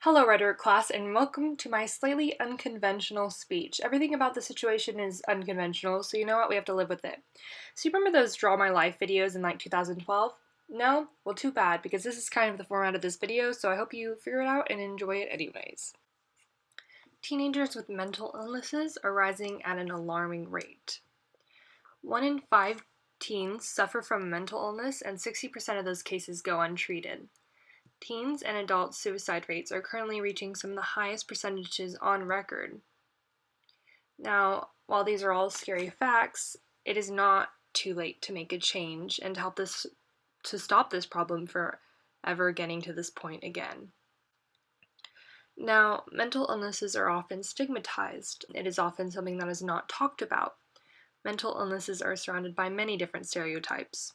Hello, rhetoric class, and welcome to my slightly unconventional speech. Everything about the situation is unconventional, so you know what? We have to live with it. So you remember those Draw My Life videos in like 2012? No? Well, too bad, because this is kind of the format of this video, so I hope you figure it out and enjoy it anyways. Teenagers with mental illnesses are rising at an alarming rate. 1 in 5 teens suffer from mental illness, and 60% of those cases go untreated. Teens and adult suicide rates are currently reaching some of the highest percentages on record. Now, while these are all scary facts, it is not too late to make a change and to stop this problem from ever getting to this point again. Now, mental illnesses are often stigmatized. It is often something that is not talked about. Mental illnesses are surrounded by many different stereotypes.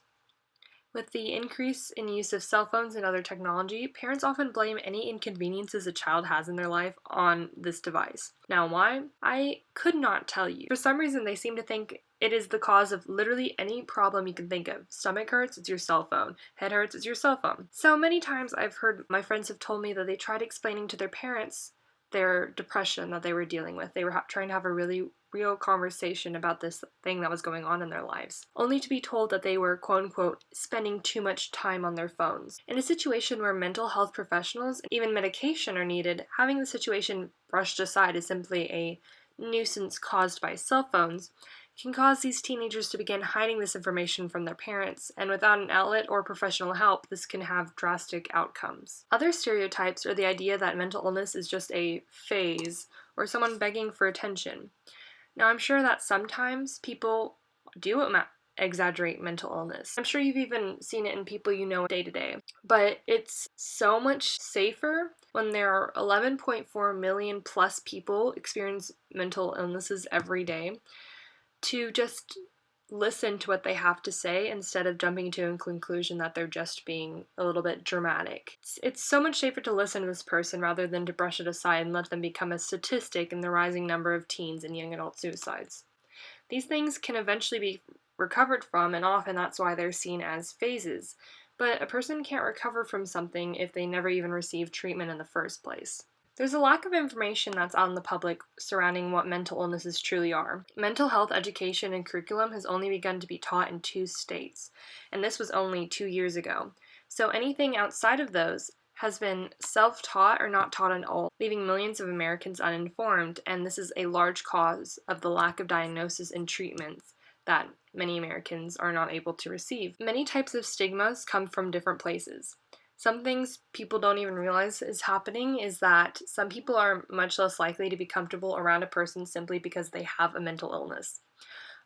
With the increase in use of cell phones and other technology, parents often blame any inconveniences a child has in their life on this device. Now, why? I could not tell you. For some reason, they seem to think it is the cause of literally any problem you can think of. Stomach hurts, it's your cell phone. Head hurts, it's your cell phone. So many times I've heard my friends have told me that they tried explaining to their parents their depression that they were dealing with. They were trying to have a really real conversation about this thing that was going on in their lives, only to be told that they were, quote unquote, spending too much time on their phones. In a situation where mental health professionals and even medication are needed, having the situation brushed aside as simply a nuisance caused by cell phones can cause these teenagers to begin hiding this information from their parents, and without an outlet or professional help, this can have drastic outcomes. Other stereotypes are the idea that mental illness is just a phase or someone begging for attention. Now, I'm sure that sometimes people do exaggerate mental illness. I'm sure you've even seen it in people you know day to day. But it's so much safer when there are 11.4 million plus people experience mental illnesses every day to just listen to what they have to say instead of jumping to a conclusion that they're just being a little bit dramatic. It's so much safer to listen to this person rather than to brush it aside and let them become a statistic in the rising number of teens and young adult suicides. These things can eventually be recovered from, and often that's why they're seen as phases. But a person can't recover from something if they never even received treatment in the first place. There's a lack of information that's out in the public surrounding what mental illnesses truly are. Mental health education and curriculum has only begun to be taught in 2 states, and this was only 2 years ago. So anything outside of those has been self-taught or not taught at all, leaving millions of Americans uninformed, and this is a large cause of the lack of diagnosis and treatments that many Americans are not able to receive. Many types of stigmas come from different places. Some things people don't even realize is happening is that some people are much less likely to be comfortable around a person simply because they have a mental illness.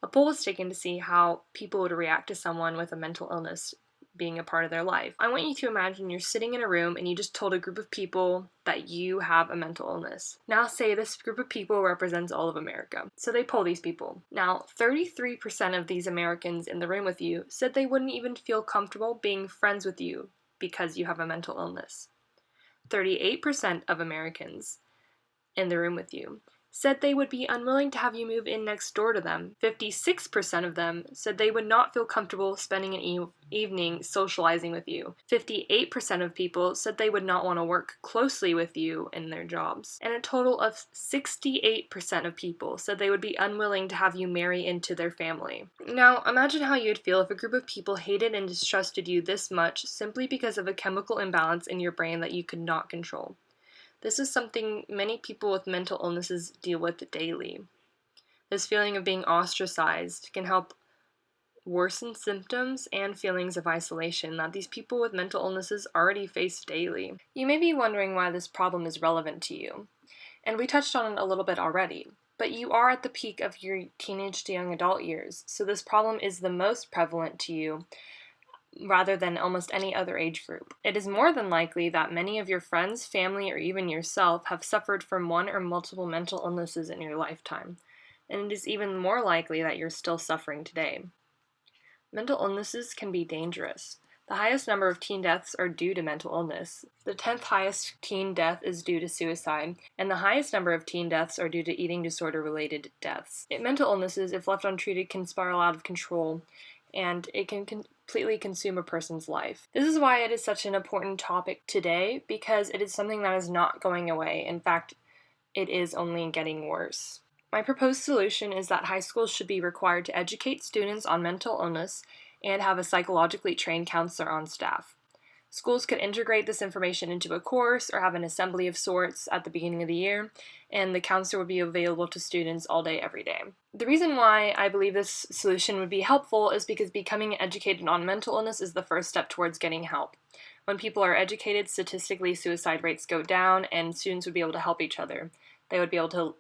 A poll was taken to see how people would react to someone with a mental illness being a part of their life. I want you to imagine you're sitting in a room and you just told a group of people that you have a mental illness. Now say this group of people represents all of America. So they poll these people. Now, 33% of these Americans in the room with you said they wouldn't even feel comfortable being friends with you because you have a mental illness. 38% of Americans in the room with you said they would be unwilling to have you move in next door to them. 56% of them said they would not feel comfortable spending an evening socializing with you. 58% of people said they would not want to work closely with you in their jobs. And a total of 68% of people said they would be unwilling to have you marry into their family. Now, imagine how you'd feel if a group of people hated and distrusted you this much simply because of a chemical imbalance in your brain that you could not control. This is something many people with mental illnesses deal with daily. This feeling of being ostracized can help worsen symptoms and feelings of isolation that these people with mental illnesses already face daily. You may be wondering why this problem is relevant to you, and we touched on it a little bit already. But you are at the peak of your teenage to young adult years, so this problem is the most prevalent to you rather than almost any other age group. It is more than likely that many of your friends, family, or even yourself have suffered from one or multiple mental illnesses in your lifetime, and it is even more likely that you're still suffering today. Mental illnesses can be dangerous. The highest number of teen deaths are due to mental illness. The 10th highest teen death is due to suicide, and the highest number of teen deaths are due to eating disorder-related deaths. Mental illnesses, if left untreated, can spiral out of control, and it can completely consume a person's life. This is why it is such an important topic today, because it is something that is not going away. In fact, it is only getting worse. My proposed solution is that high schools should be required to educate students on mental illness and have a psychologically trained counselor on staff. Schools could integrate this information into a course or have an assembly of sorts at the beginning of the year, and the counselor would be available to students all day, every day. The reason why I believe this solution would be helpful is because becoming educated on mental illness is the first step towards getting help. When people are educated, statistically suicide rates go down, and students would be able to help each other. They would be able to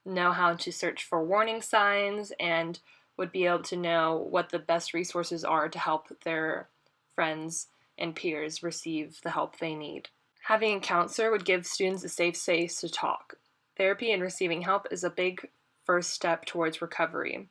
know how to search for warning signs and would be able to know what the best resources are to help their friends and peers receive the help they need. Having a counselor would give students a safe space to talk. Therapy and receiving help is a big first step towards recovery.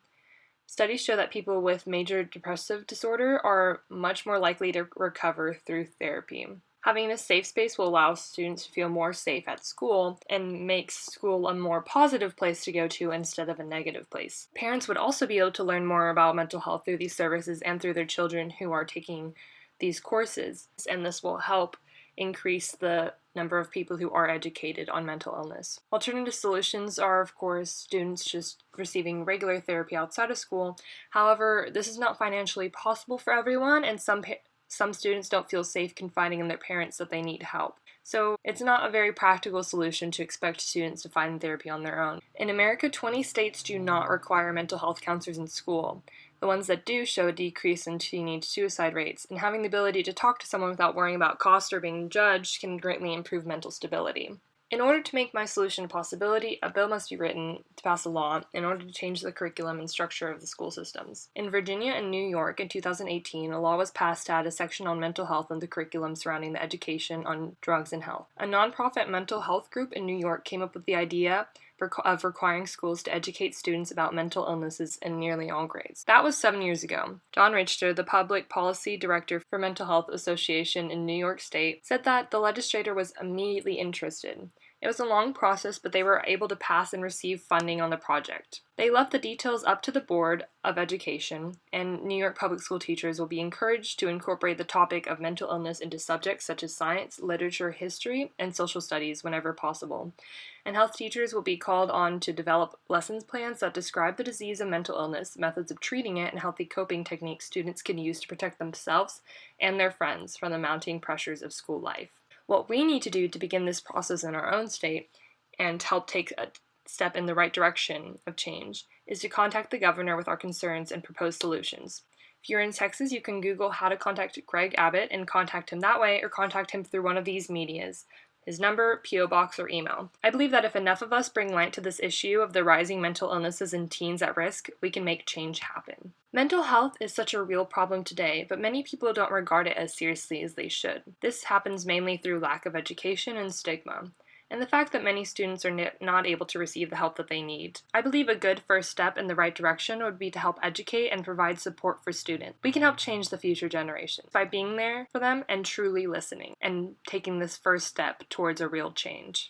Studies show that people with major depressive disorder are much more likely to recover through therapy. Having this safe space will allow students to feel more safe at school and makes school a more positive place to go to instead of a negative place. Parents would also be able to learn more about mental health through these services and through their children who are taking these courses, and this will help increase the number of people who are educated on mental illness. Alternative solutions are, of course, students just receiving regular therapy outside of school. However, this is not financially possible for everyone, and some students don't feel safe confiding in their parents that they need help. So it's not a very practical solution to expect students to find therapy on their own. In America, 20 states do not require mental health counselors in school. The ones that do show a decrease in teenage suicide rates, and having the ability to talk to someone without worrying about cost or being judged can greatly improve mental stability. In order to make my solution a possibility, a bill must be written to pass a law in order to change the curriculum and structure of the school systems. In Virginia and New York in 2018, a law was passed to add a section on mental health in the curriculum surrounding the education on drugs and health. A nonprofit mental health group in New York came up with the idea of requiring schools to educate students about mental illnesses in nearly all grades. That was 7 years ago. John Richter, the public policy director for Mental Health Association in New York State, said that the legislator was immediately interested. It was a long process, but they were able to pass and receive funding on the project. They left the details up to the Board of Education, and New York public school teachers will be encouraged to incorporate the topic of mental illness into subjects such as science, literature, history, and social studies whenever possible. And health teachers will be called on to develop lessons plans that describe the disease of mental illness, methods of treating it, and healthy coping techniques students can use to protect themselves and their friends from the mounting pressures of school life. What we need to do to begin this process in our own state and help take a step in the right direction of change is to contact the governor with our concerns and propose solutions. If you're in Texas, you can Google how to contact Greg Abbott and contact him that way, or contact him through one of these medias: his number, P.O. Box, or email. I believe that if enough of us bring light to this issue of the rising mental illnesses in teens at risk, we can make change happen. Mental health is such a real problem today, but many people don't regard it as seriously as they should. This happens mainly through lack of education and stigma, and the fact that many students are not able to receive the help that they need. I believe a good first step in the right direction would be to help educate and provide support for students. We can help change the future generations by being there for them and truly listening and taking this first step towards a real change.